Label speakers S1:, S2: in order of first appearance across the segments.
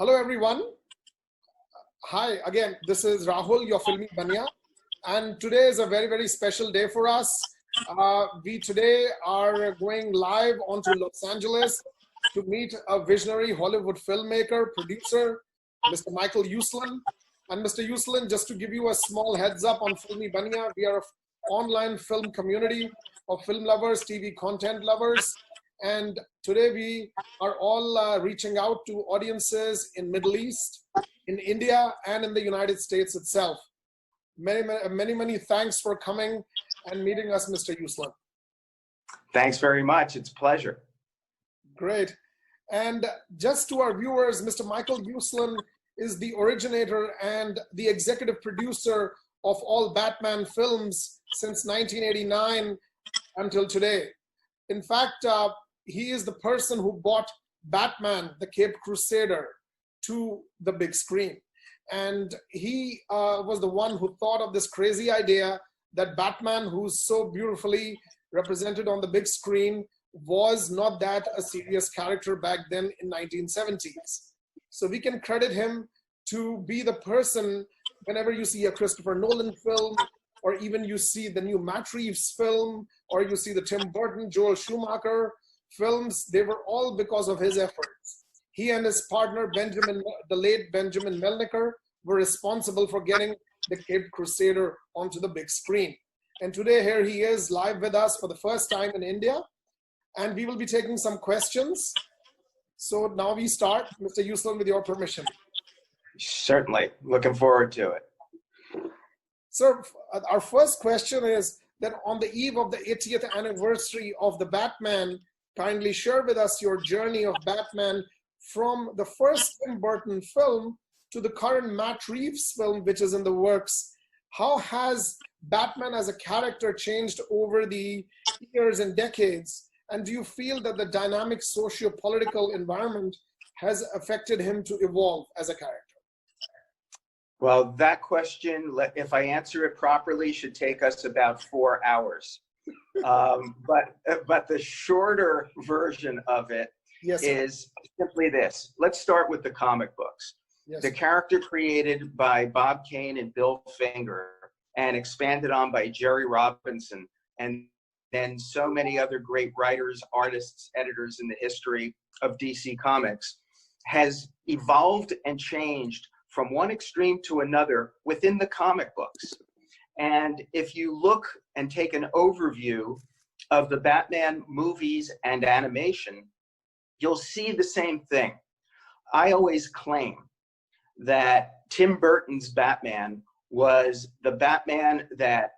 S1: Hello, everyone. Hi, again, this is Rahul, your Filmi Baniya. And today is a very, very special day for us. We today are going live onto Los Angeles to meet a visionary Hollywood filmmaker, producer, Mr. Michael Uslan. And Mr. Uslan, just to give you a small heads up on Filmi Baniya, we are an online film community of film lovers, TV content lovers. And today we are all reaching out to audiences in Middle East, in India, and in the United States itself. Many thanks for coming and meeting us, Mr. Uslan.
S2: Thanks very much. It's a pleasure.
S1: Great. And just to our viewers, Mr. Michael Uslan is the originator and the executive producer of all Batman films since 1989 until today. In fact, he is the person who brought Batman, the Caped Crusader, to the big screen. And he was the one who thought of this crazy idea that Batman, who's so beautifully represented on the big screen, was not that a serious character back then in 1970s. So we can credit him to be the person, whenever you see a Christopher Nolan film, or even you see the new Matt Reeves film, or you see the Tim Burton, Joel Schumacher films, they were all because of his efforts. He and his partner, the late Benjamin Melniker, were responsible for getting the Caped Crusader onto the big screen. And today here he is live with us for the first time in India. And we will be taking some questions. So now we start, Mr. Uslan, with your permission.
S2: Certainly. Looking forward to it.
S1: Sir, our first question is that on the eve of the 80th anniversary of the Batman, kindly share with us your journey of Batman from the first Tim Burton film to the current Matt Reeves film, which is in the works. How has Batman as a character changed over the years and decades? And do you feel that the dynamic socio-political environment has affected him to evolve as a character?
S2: Well, that question, if I answer it properly, should take us about 4 hours. But the shorter version of it is simply this. Let's start with the comic books.
S1: Yes.
S2: The character created by Bob Kane and Bill Finger and expanded on by Jerry Robinson and then so many other great writers, artists, editors in the history of DC Comics has evolved and changed from one extreme to another within the comic books. And if you look and take an overview of the Batman movies and animation, you'll see the same thing. I always claim that Tim Burton's Batman was the Batman that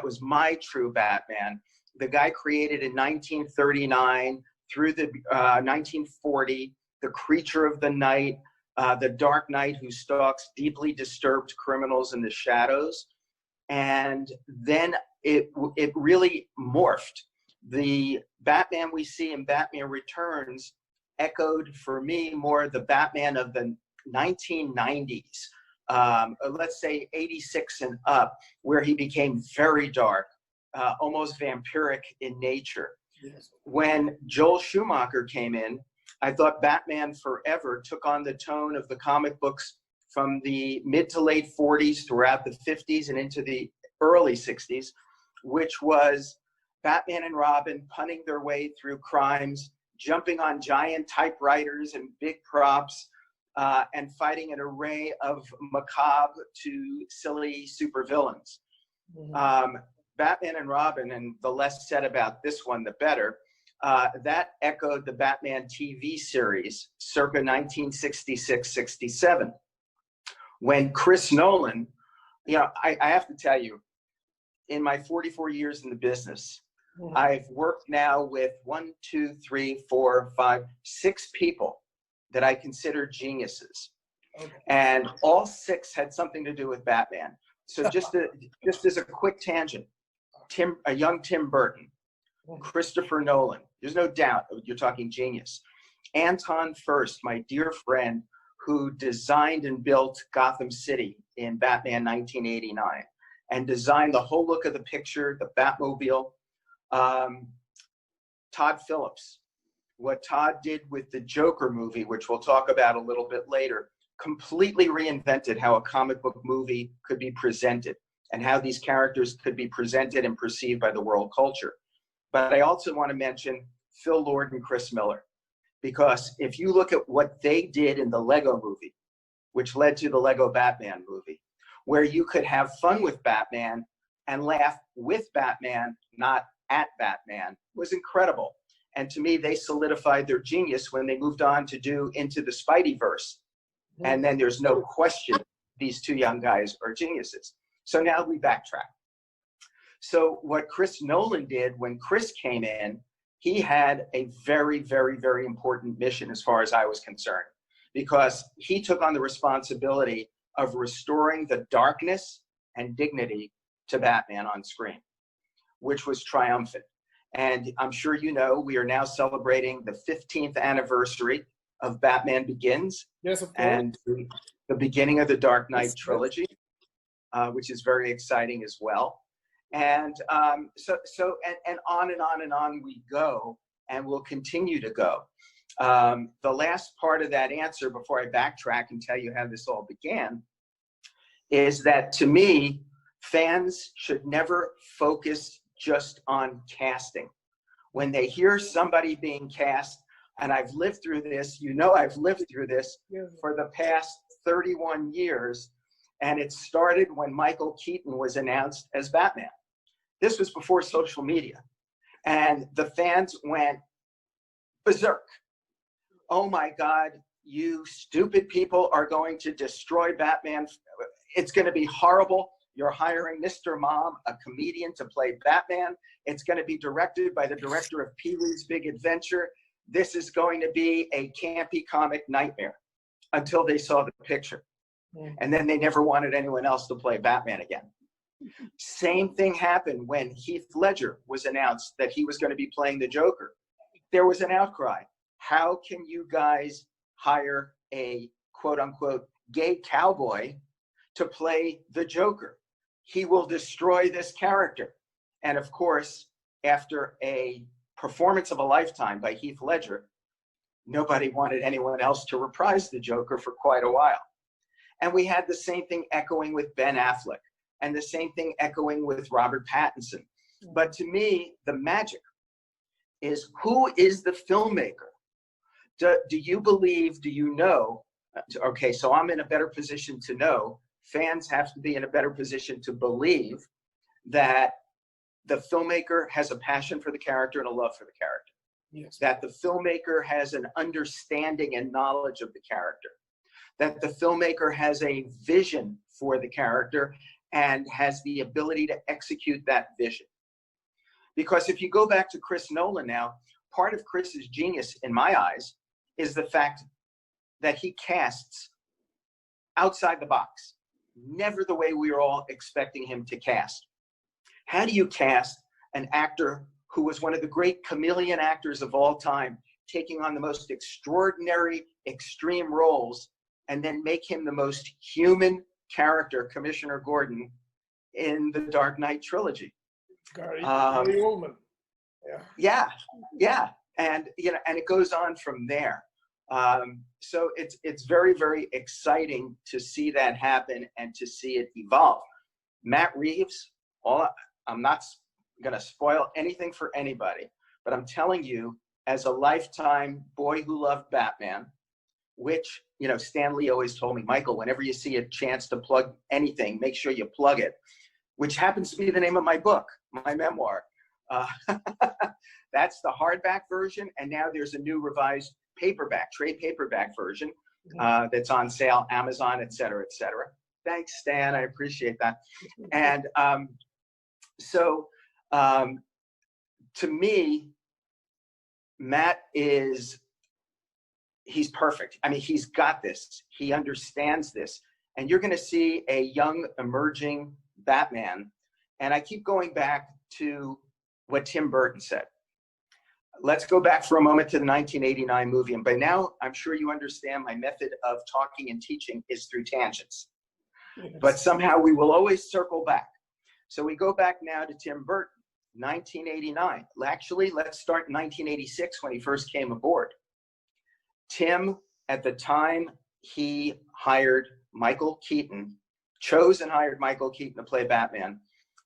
S2: was my true Batman. The guy created in 1939 through the 1940, the creature of the night, the Dark Knight who stalks deeply disturbed criminals in the shadows. And then it really morphed. The Batman we see in Batman Returns echoed for me more the Batman of the 1990s, let's say 86 and up, where he became very dark, almost vampiric in nature.
S1: Yes.
S2: When Joel Schumacher came in, I thought Batman Forever took on the tone of the comic books from the mid to late 40s throughout the 50s and into the early 60s, which was Batman and Robin punting their way through crimes, jumping on giant typewriters and big props, and fighting an array of macabre to silly supervillains. Mm-hmm. Batman and Robin, and the less said about this one, the better, that echoed the Batman TV series circa 1966-67. When Chris Nolan, I have to tell you, in my 44 years in the business, I've worked now with 6 people that I consider geniuses. Okay. And all 6 had something to do with Batman. So just as a quick tangent, a young Tim Burton, Christopher Nolan, there's no doubt you're talking genius. Anton Furst, my dear friend, who designed and built Gotham City in Batman 1989 and designed the whole look of the picture, the Batmobile. Todd Phillips, what Todd did with the Joker movie, which we'll talk about a little bit later, completely reinvented how a comic book movie could be presented and how these characters could be presented and perceived by the world culture. But I also want to mention Phil Lord and Chris Miller, because if you look at what they did in the Lego movie, which led to the Lego Batman movie, where you could have fun with Batman and laugh with Batman, not at Batman, was incredible. And to me, they solidified their genius when they moved on to do Into the Spideyverse. And then there's no question these two young guys are geniuses. So now we backtrack. So what Chris Nolan did when Chris came in, he had a very, very, very important mission as far as I was concerned, because he took on the responsibility of restoring the darkness and dignity to Batman on screen, which was triumphant. And I'm sure you know, we are now celebrating the 15th anniversary of Batman Begins.
S1: Yes, of course.
S2: And the beginning of the Dark Knight trilogy, which is very exciting as well. And so on and on and on we go, and we'll continue to go. The last part of that answer, before I backtrack and tell you how this all began, is that to me, fans should never focus just on casting. When they hear somebody being cast, and I've lived through this, you know I've lived through this for the past 31 years, and it started when Michael Keaton was announced as Batman. This was before social media, and the fans went berserk. Oh my God, you stupid people are going to destroy Batman. It's going to be horrible. You're hiring Mr. Mom, a comedian, to play Batman. It's going to be directed by the director of Pee-wee's Big Adventure. This is going to be a campy comic nightmare, until they saw the picture. And then they never wanted anyone else to play Batman again. Same thing happened when Heath Ledger was announced that he was going to be playing the Joker. There was an outcry. How can you guys hire a quote unquote gay cowboy to play the Joker? He will destroy this character. And of course, after a performance of a lifetime by Heath Ledger, nobody wanted anyone else to reprise the Joker for quite a while. And we had the same thing echoing with Ben Affleck, and the same thing echoing with Robert Pattinson. But to me, the magic is, who is the filmmaker? Do you believe, do you know? Okay, so I'm in a better position to know. Fans have to be in a better position to believe that the filmmaker has a passion for the character and a love for the character.
S1: Yes.
S2: That the filmmaker has an understanding and knowledge of the character. That the filmmaker has a vision for the character and has the ability to execute that vision. Because if you go back to Chris Nolan now, part of Chris's genius, in my eyes, is the fact that he casts outside the box. Never the way we were all expecting him to cast. How do you cast an actor who was one of the great chameleon actors of all time, taking on the most extraordinary, extreme roles, and then make him the most human character, Commissioner Gordon, in the Dark Knight trilogy?
S1: Gary Oldman.
S2: Yeah. And and it goes on from there. So it's very, very exciting to see that happen and to see it evolve. Matt Reeves, I'm not going to spoil anything for anybody, but I'm telling you, as a lifetime boy who loved Batman, which, Stan Lee always told me, Michael, whenever you see a chance to plug anything, make sure you plug it, which happens to be the name of my book, my memoir. That's the hardback version, and now there's a new revised trade paperback version that's on sale, Amazon, et cetera, et cetera. Thanks, Stan. I appreciate that. And so to me, Matt he's perfect. I mean, he's got this. He understands this. And you're going to see a young, emerging Batman. And I keep going back to what Tim Burton said. Let's go back for a moment to the 1989 movie. And by now, I'm sure you understand my method of talking and teaching is through tangents. Yes. But somehow we will always circle back. So we go back now to Tim Burton. 1989. Actually, let's start in 1986 when he first came aboard. Tim, at the time, he hired Michael Keaton, chose and hired Michael Keaton to play Batman,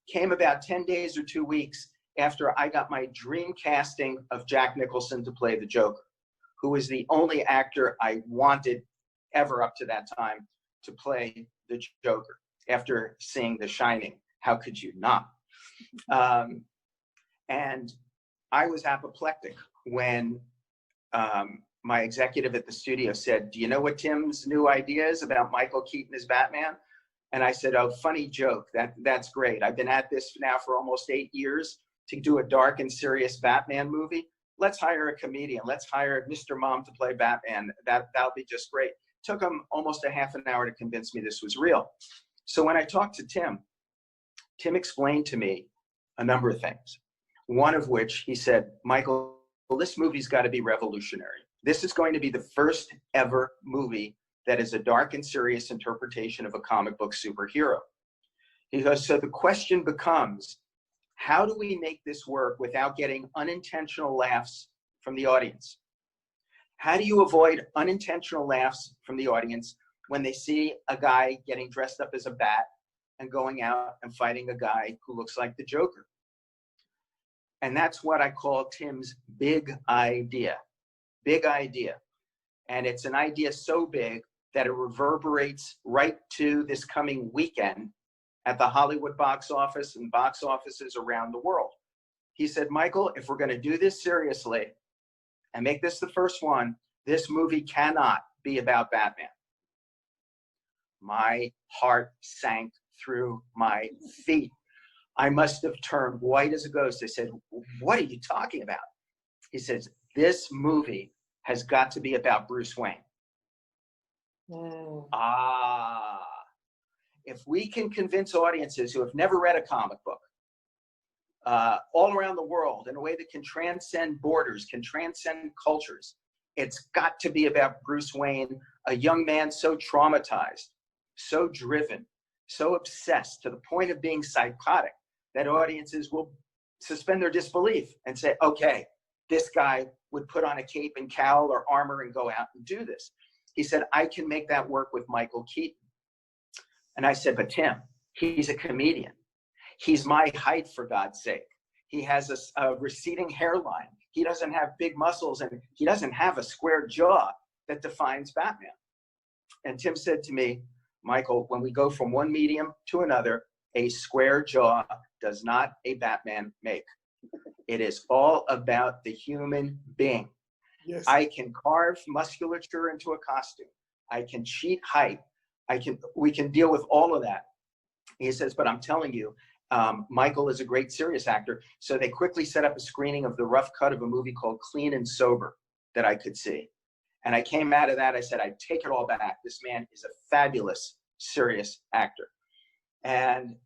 S2: came about 10 days or 2 weeks after I got my dream casting of Jack Nicholson to play the Joker, who was the only actor I wanted ever up to that time to play the Joker. After seeing The Shining, how could you not? And I was apoplectic when my executive at the studio said, "Do you know what Tim's new idea is about Michael Keaton as Batman?" And I said, "Oh, funny joke. That's great. I've been at this now for almost 8 years to do a dark and serious Batman movie. Let's hire a comedian. Let's hire Mr. Mom to play Batman. That'll be just great." Took him almost a half an hour to convince me this was real. So when I talked to Tim explained to me a number of things. One of which he said, "Michael, this movie's got to be revolutionary. This is going to be the first ever movie that is a dark and serious interpretation of a comic book superhero." He goes, "So the question becomes, how do we make this work without getting unintentional laughs from the audience? How do you avoid unintentional laughs from the audience when they see a guy getting dressed up as a bat and going out and fighting a guy who looks like the Joker?" And that's what I call Tim's big idea. Big idea. And it's an idea so big that it reverberates right to this coming weekend at the Hollywood box office and box offices around the world. He said, "Michael, if we're going to do this seriously and make this the first one, this movie cannot be about Batman." My heart sank through my feet. I must have turned white as a ghost. I said, "What are you talking about?" He says, "This movie has got to be about Bruce Wayne." If we can convince audiences who have never read a comic book all around the world in a way that can transcend borders, can transcend cultures, it's got to be about Bruce Wayne, a young man so traumatized, so driven, so obsessed to the point of being psychotic that audiences will suspend their disbelief and say, "Okay, this guy would put on a cape and cowl or armor and go out and do this." He said, "I can make that work with Michael Keaton." And I said, "But Tim, he's a comedian. He's my height, for God's sake. He has a receding hairline. He doesn't have big muscles, and he doesn't have a square jaw that defines Batman." And Tim said to me, "Michael, when we go from one medium to another, a square jaw does not a Batman make. It is all about the human being."
S1: Yes.
S2: I can carve musculature into a costume. I can cheat height. We can deal with all of that. He says, "But I'm telling you, Michael is a great serious actor." So they quickly set up a screening of the rough cut of a movie called Clean and Sober that I could see. And I came out of that, I said, "I take it all back. This man is a fabulous, serious actor." And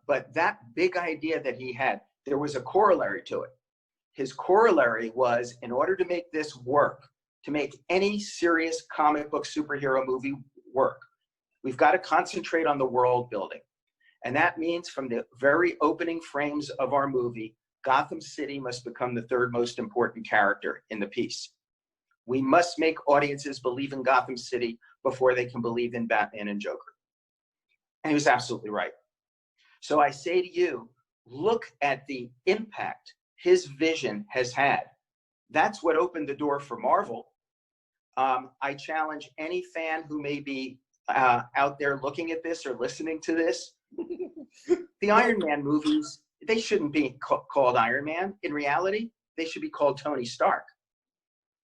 S2: but that big idea that he had, there was a corollary to it. His corollary was, in order to make this work, to make any serious comic book superhero movie work, we've got to concentrate on the world building. And that means from the very opening frames of our movie, Gotham City must become the third most important character in the piece. We must make audiences believe in Gotham City before they can believe in Batman and Joker. And he was absolutely right. So I say to you, look at the impact his vision has had. That's what opened the door for Marvel. I challenge any fan who may be out there looking at this or listening to this. The Iron Man movies, they shouldn't be called Iron Man. In reality, they should be called Tony Stark.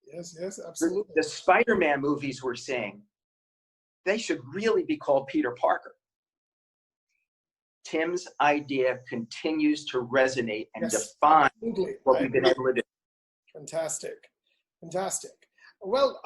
S1: Yes, absolutely.
S2: The Spider-Man movies we're seeing, they should really be called Peter Parker. Tim's idea continues to resonate and define what we've been able to do.
S1: Fantastic. Well,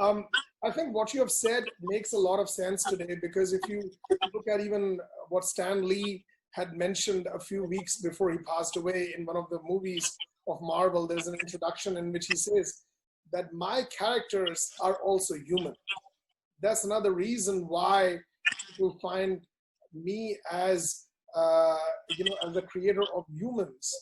S1: I think what you have said makes a lot of sense today, because if you look at even what Stan Lee had mentioned a few weeks before he passed away in one of the movies of Marvel, there's an introduction in which he says that my characters are also human. That's another reason why people find me as as the creator of humans,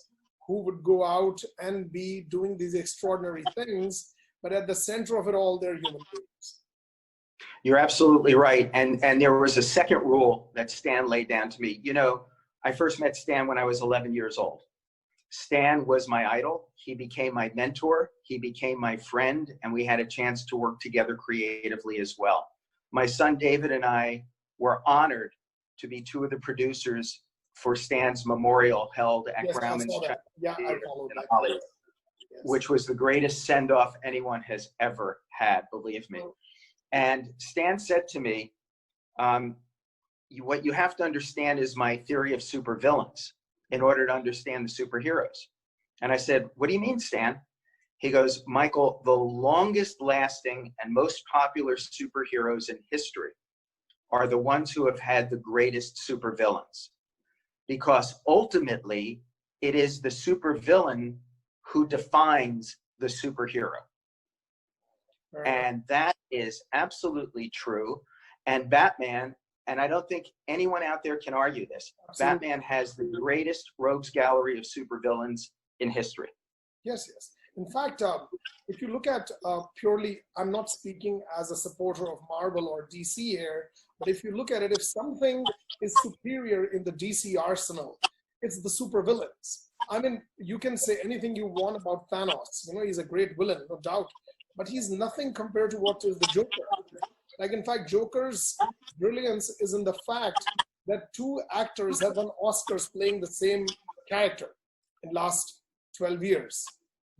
S1: who would go out and be doing these extraordinary things, but at the center of it all, they're human beings.
S2: You're absolutely right. And there was a second rule that Stan laid down to me. You know, I first met Stan when I was 11 years old. Stan was my idol. He became my mentor. He became my friend, and we had a chance to work together creatively as well. My son David and I were honored to be two of the producers for Stan's memorial held at Grauman's Theater in Hollywood, which was the greatest send-off anyone has ever had, believe me. And Stan said to me, what you have to understand is my theory of supervillains in order to understand the superheroes. And I said, what do you mean, Stan? He goes, Michael, the longest lasting and most popular superheroes in history are the ones who have had the greatest supervillains. Because ultimately, it is the supervillain who defines the superhero. Right. And that is absolutely true. And Batman, and I don't think anyone out there can argue this, absolutely. Batman has the greatest rogues gallery of supervillains in history.
S1: Yes, yes. In fact, if you look at purely, I'm not speaking as a supporter of Marvel or DC here, but if you look at it, if something is superior in the DC arsenal, it's the supervillains. I mean, you can say anything you want about Thanos. You know, he's a great villain, no doubt, but he's nothing compared to what is the Joker. Like, in fact, Joker's brilliance is in the fact that two actors have won Oscars playing the same character in last 12 years.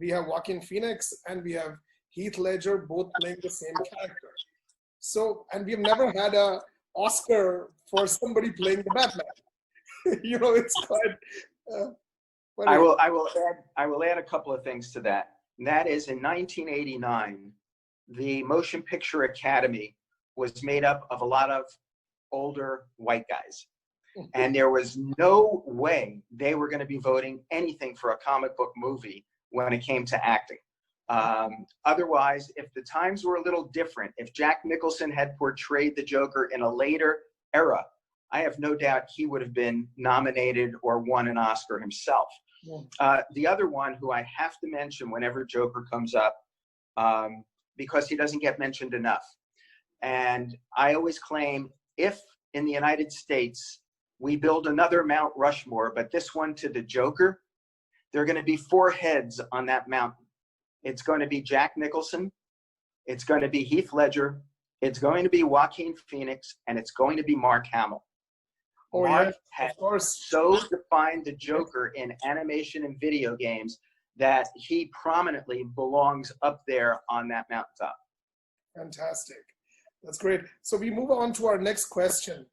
S1: We have Joaquin Phoenix and we have Heath Ledger both playing the same character. So, and we've never had an Oscar for somebody playing the Batman. You know, it's quite.
S2: I will add a couple of things to that. And that is, in 1989, the Motion Picture Academy was made up of a lot of older white guys. And there was no way they were going to be voting anything for a comic book movie when it came to acting. Otherwise, if the times were a little different, if Jack Nicholson had portrayed the Joker in a later era, I have no doubt he would have been nominated or won an Oscar himself. The other one who I have to mention whenever Joker comes up, because he doesn't get mentioned enough. And I always claim, if in the United States we build another Mount Rushmore, but this one to the Joker, there are going to be 4 heads on that mountain. It's going to be Jack Nicholson, it's going to be Heath Ledger, it's going to be Joaquin Phoenix, and it's going to be Mark Hamill. Mark has so defined the Joker in animation and video games that he prominently belongs up there on that mountaintop.
S1: Fantastic. That's great. So we move on to our next question.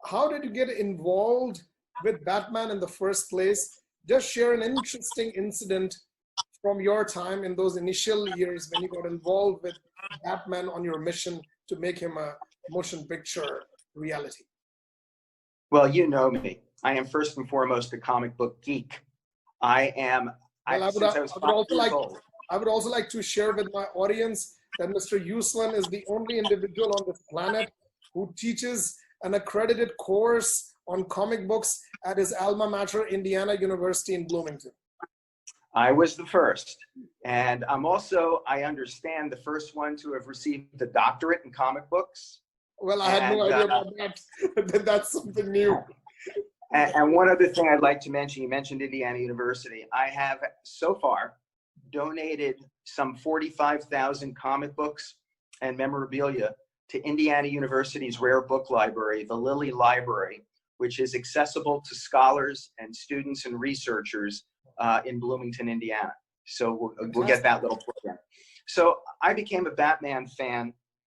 S1: How did you get involved with Batman in the first place? Just share an interesting incident from your time in those initial years when you got involved with Batman on your mission to make him a motion picture reality.
S2: Well, you know me. I am first and foremost a comic book geek. I would also like to share with my audience that Mr. Uslan is the only individual on this planet who teaches an accredited course on comic books at his alma mater, Indiana University in Bloomington. I was the first. And I'm also, I understand, the first one to have received the doctorate in comic books.
S1: Well, I had no idea about that. That's something new.
S2: And one other thing I'd like to mention, you mentioned Indiana University. I have so far donated some 45,000 comic books and memorabilia to Indiana University's rare book library, the Lilly Library, which is accessible to scholars and students and researchers in Bloomington, Indiana. So we'll get that little program. So I became a Batman fan.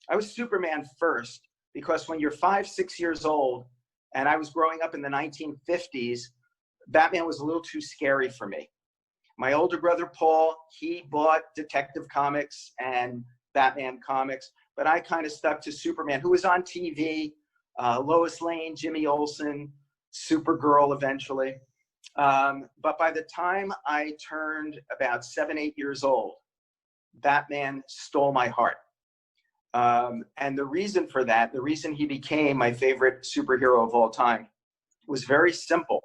S2: I was Superman first because when you're 5, 6 years old, and I was growing up in the 1950s, Batman was a little too scary for me. My older brother, Paul, he bought Detective Comics and Batman comics, but I kind of stuck to Superman, who was on TV, Lois Lane, Jimmy Olsen, Supergirl eventually. But by the time I turned about 7, 8 years old, Batman stole my heart. And the reason for that, the reason he became my favorite superhero of all time, was very simple.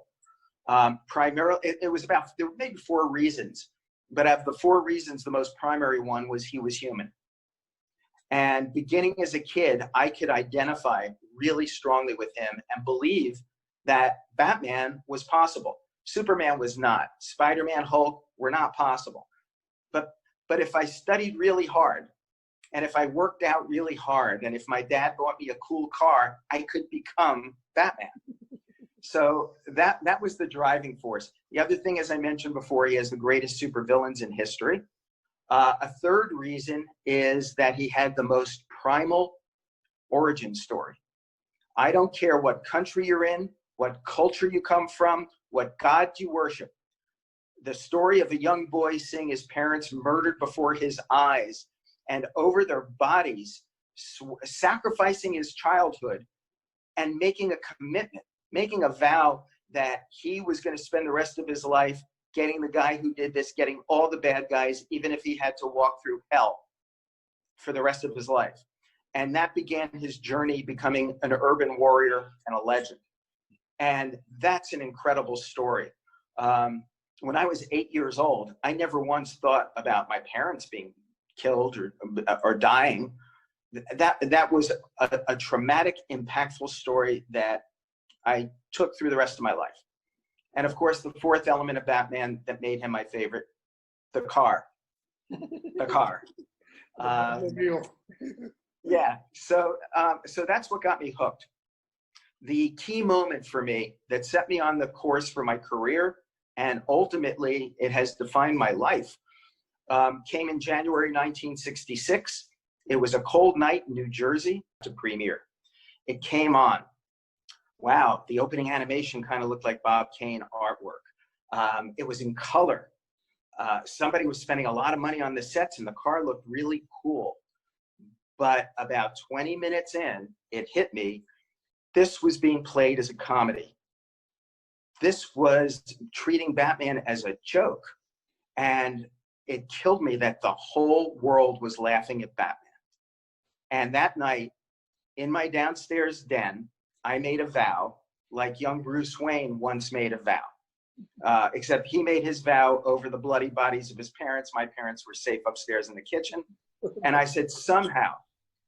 S2: Primarily, it was about, there were maybe 4 reasons, but of the 4 reasons, the most primary one was he was human. And beginning as a kid, I could identify really strongly with him and believe that Batman was possible. Superman was not. Spider-Man, Hulk were not possible. But if I studied really hard, and if I worked out really hard, and if my dad bought me a cool car, I could become Batman. So that was the driving force. The other thing, as I mentioned before, he has the greatest supervillains in history. A third reason is that he had the most primal origin story. I don't care what country you're in, what culture you come from, what God you worship. The story of a young boy seeing his parents murdered before his eyes and over their bodies, sacrificing his childhood and making a commitment, making a vow that he was going to spend the rest of his life getting the guy who did this, getting all the bad guys, even if he had to walk through hell for the rest of his life. And that began his journey becoming an urban warrior and a legend. And that's an incredible story. When I was 8 years old, I never once thought about my parents being killed or dying. That was a traumatic, impactful story that I took through the rest of my life. And of course, the fourth element of Batman that made him my favorite, the car. The car. Yeah, so that's what got me hooked. The key moment for me that set me on the course for my career, and ultimately it has defined my life, came in January 1966. It was a cold night in New Jersey to premiere. It came on. Wow, the opening animation kind of looked like Bob Kane artwork. It was in color. Somebody was spending a lot of money on the sets and the car looked really cool. But about 20 minutes in, it hit me. This was being played as a comedy. This was treating Batman as a joke. And it killed me that the whole world was laughing at Batman. And that night, in my downstairs den, I made a vow, like young Bruce Wayne once made a vow. Except he made his vow over the bloody bodies of his parents. My parents were safe upstairs in the kitchen. And I said, somehow,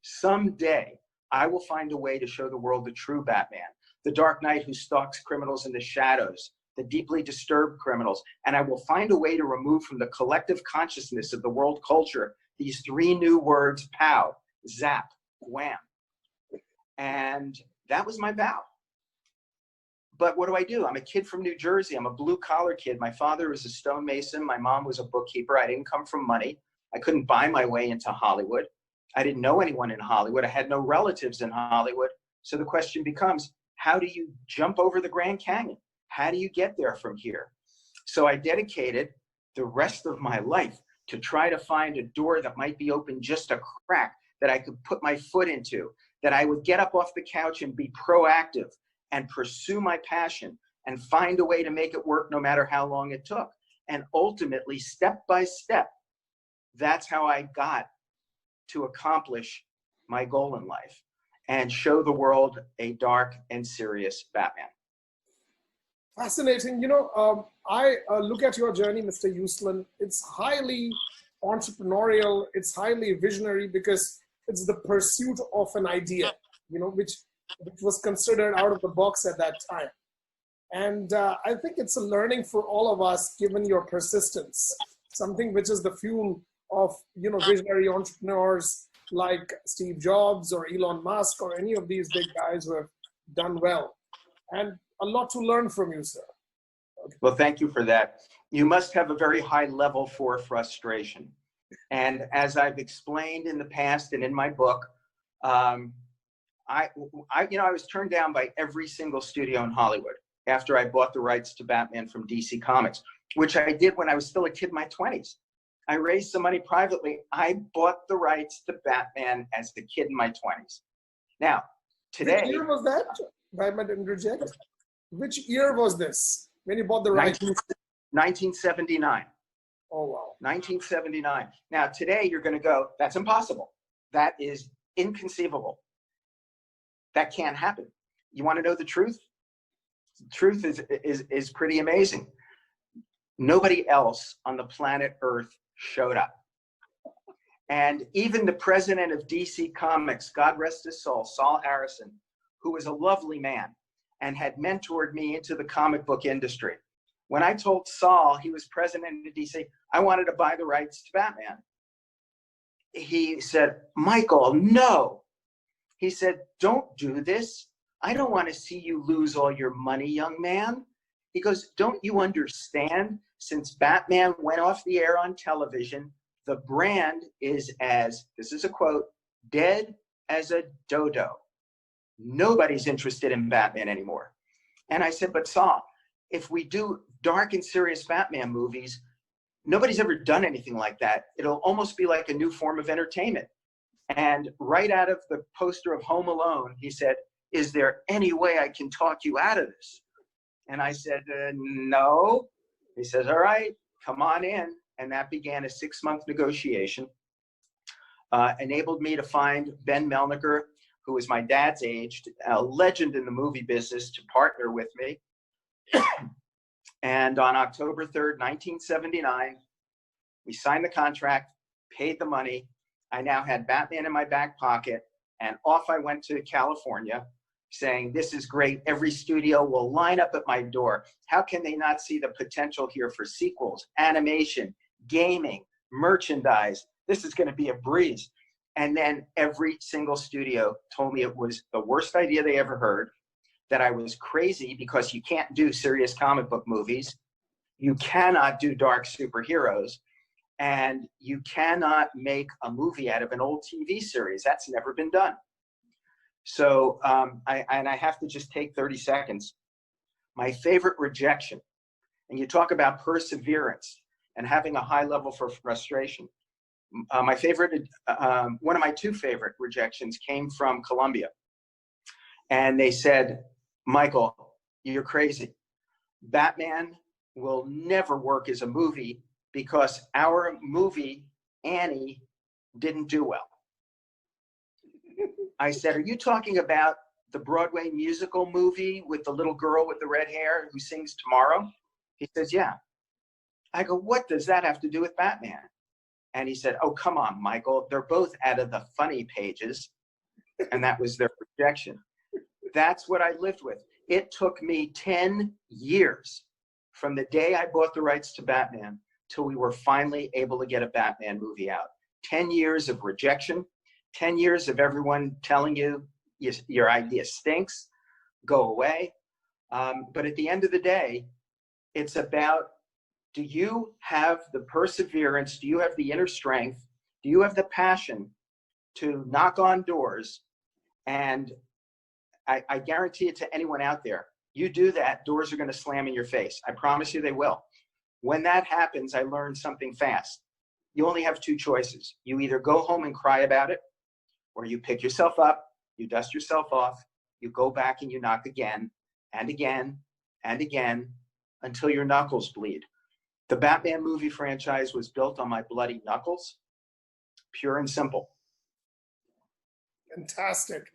S2: someday, I will find a way to show the world the true Batman, the Dark Knight who stalks criminals in the shadows, the deeply disturbed criminals. And I will find a way to remove from the collective consciousness of the world culture these 3 new words, pow, zap, wham. And that was my vow. But what do? I'm a kid from New Jersey. I'm a blue-collar kid. My father was a stonemason. My mom was a bookkeeper. I didn't come from money. I couldn't buy my way into Hollywood. I didn't know anyone in Hollywood. I had no relatives in Hollywood. So the question becomes, how do you jump over the Grand Canyon? How do you get there from here? So I dedicated the rest of my life to try to find a door that might be open just a crack, that I could put my foot into, that I would get up off the couch and be proactive and pursue my passion and find a way to make it work no matter how long it took. And ultimately, step by step, that's how I got to accomplish my goal in life and show the world a dark and serious Batman.
S1: Fascinating. You know, I look at your journey, Mr. Uslan. It's highly entrepreneurial. It's highly visionary because it's the pursuit of an idea, you know, which was considered out of the box at that time. And I think it's a learning for all of us, given your persistence, something which is the fuel of, you know, visionary entrepreneurs like Steve Jobs or Elon Musk or any of these big guys who have done well. And a lot to learn from you, sir. Okay.
S2: Well, thank you for that. You must have a very high level for frustration. And as I've explained in the past and in my book, I was turned down by every single studio in Hollywood after I bought the rights to Batman from DC Comics, which I did when I was still a kid in my 20s. I raised some money privately. I bought the rights to Batman as the kid in my 20s. Now, today—
S1: Which year was that? I might interject. Which year was this when you bought the rights?
S2: 1979.
S1: Oh, wow.
S2: 1979. Now, today you're going to go, that's impossible. That is inconceivable. That can't happen. You want to know the truth? truth is pretty amazing. Nobody else on the planet Earth showed up. And even the president of DC Comics, God rest his soul, Saul Harrison, who was a lovely man and had mentored me into the comic book industry. When I told Saul, he was president of DC, I wanted to buy the rights to Batman. He said, Michael, no. He said, don't do this. I don't want to see you lose all your money, young man. He goes, don't you understand? Since Batman went off the air on television, the brand is as, this is a quote, dead as a dodo. Nobody's interested in Batman anymore. And I said, but Saul, if we do dark and serious Batman movies, nobody's ever done anything like that. It'll almost be like a new form of entertainment. And right out of the poster of Home Alone, he said, is there any way I can talk you out of this? And I said, no. He says, all right, come on in. And that began a 6-month negotiation, enabled me to find Ben Melniker, who was my dad's age, a legend in the movie business, to partner with me. And on October 3rd, 1979, we signed the contract, paid the money. I now had Batman in my back pocket, and off I went to California saying, this is great. Every studio will line up at my door. How can they not see the potential here for sequels, animation, gaming, merchandise? This is going to be a breeze. And then every single studio told me it was the worst idea they ever heard, that I was crazy because you can't do serious comic book movies. You cannot do dark superheroes. And you cannot make a movie out of an old TV series. That's never been done. So I have to just take 30 seconds. My favorite rejection, and you talk about perseverance and having a high level for frustration. One of my 2 favorite rejections came from Columbia. And they said, Michael, you're crazy. Batman will never work as a movie because our movie, Annie, didn't do well. I said, are you talking about the Broadway musical movie with the little girl with the red hair who sings Tomorrow? He says, yeah. I go, what does that have to do with Batman? And he said, oh, come on, Michael. They're both out of the funny pages. And that was their rejection. That's what I lived with. It took me 10 years from the day I bought the rights to Batman till we were finally able to get a Batman movie out. 10 years of rejection, 10 years of everyone telling you your idea stinks, go away. But at the end of the day, it's about, do you have the perseverance? Do you have the inner strength? Do you have the passion to knock on doors? And I guarantee it to anyone out there, you do that, doors are going to slam in your face. I promise you they will. When that happens, I learned something fast. You only have 2 choices. You either go home and cry about it, or you pick yourself up, you dust yourself off, you go back and you knock again and again and again until your knuckles bleed. The Batman movie franchise was built on my bloody knuckles, pure and simple.
S1: Fantastic.